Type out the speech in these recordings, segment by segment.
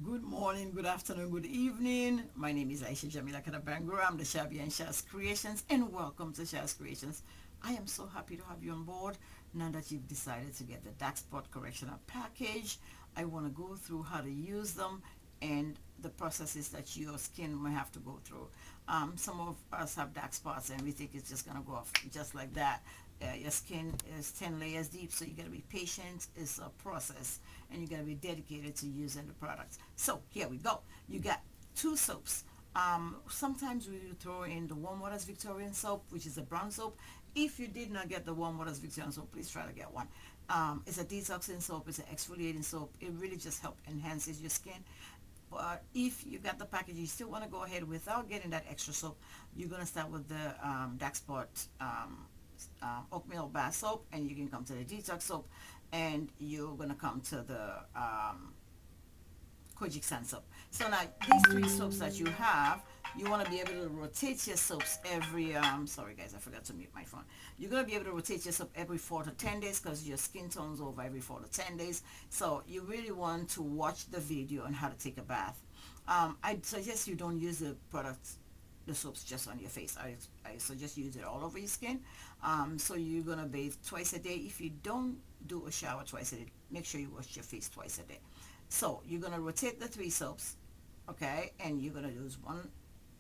Good morning, good afternoon, good evening. My name is Aisha Jamila Kadabangura. I'm the Shabby and Shaz Creations, and welcome to Shaz Creations. I am so happy to have you on board. Now that you've decided to get the dark spot correctional package, I want to go through how to use them and the processes that your skin might have to go through. Some of us have dark spots and we think it's just going to go off just like that. Your skin is 10 layers deep, so you got to be patient. It's a process, and you got to be dedicated to using the products. So here we go. You got two soaps. Sometimes we throw in the Warm Waters Victorian soap, which is a brown soap. If you did not get the Warm Waters Victorian soap, please try to get one. It's a detoxing soap. It's an exfoliating soap. It really just helps enhances your skin. But if you got the package, you still want to go ahead without getting that extra soap, you're going to start with the dark spot oatmeal bath soap, and you can come to the detox soap, and you're going to come to the Kojic sand soap. So now these three soaps that you have, you want to be able to rotate your soaps every sorry guys, I forgot to mute my phone. You're going to be able to rotate your soap every 4 to 10 days because your skin tones over every 4 to 10 days. So you really want to watch the video on how to take a bath. I suggest you don't use the products, the soaps, just on your face. I suggest use it all over your skin. So you're going to bathe twice a day. If you don't do a shower twice a day, make sure you wash your face twice a day. So you're going to rotate the three soaps, okay, and you're going to use one.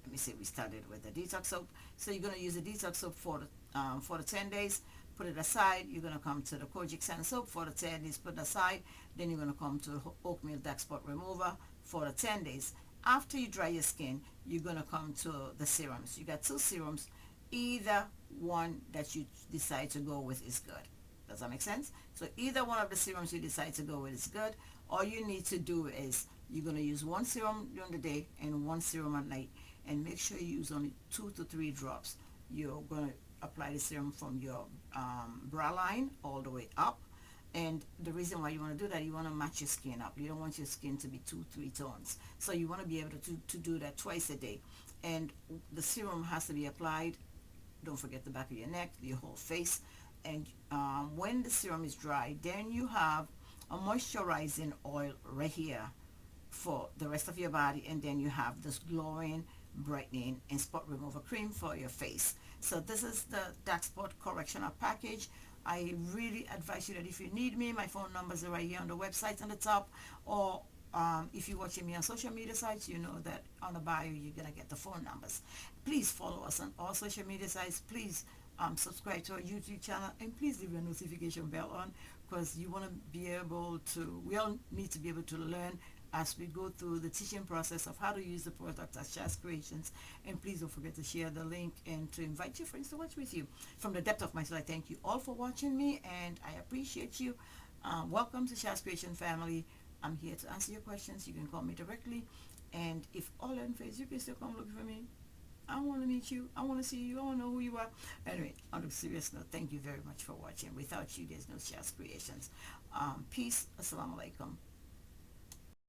Let me see, we started with the detox soap. So you're going to use the detox soap for the 10 days, put it aside. You're going to come to the Kojic sand soap for the 10 days, put it aside. Then you're going to come to oatmeal dark spot remover for the 10 days. After you dry your skin, you're going to come to the serums. You got two serums. Either one that you decide to go with is good. Does that make sense? So either one of the serums you decide to go with is good. All you need to do is you're going to use one serum during the day and one serum at night, and make sure you use only 2 to 3 drops. You're going to apply the serum from your bra line all the way up. And the reason why you want to do that, you want to match your skin up. You don't want your skin to be 2-3 tones. So you want to be able to do that twice a day. And the serum has to be applied. Don't forget the back of your neck, your whole face. And when the serum is dry, then you have a moisturizing oil right here for the rest of your body, and then you have this glowing, brightening, and spot remover cream for your face. So this is the dark spot correctional package. I really advise you that if you need me, my phone numbers are right here on the website on the top, or if you're watching me on social media sites, you know that on the bio you're gonna get the phone numbers. Please follow us on all social media sites. Please subscribe to our YouTube channel, and please leave your notification bell on, because you want to be able to, we all need to be able to learn as we go through the teaching process of how to use the product at Shaz Creations. And please don't forget to share the link and to invite your friends to watch with you. From the depth of my soul, I thank you all for watching me, and I appreciate you. Welcome to Shaz Creation family. I'm here to answer your questions. You can call me directly, and if all in face, you can still come look for me. I want to meet you. I want to see you. I want to know who you are. Anyway, on a serious note, thank you very much for watching. Without you, there's no Shaz Creations. Peace. Assalamu alaikum.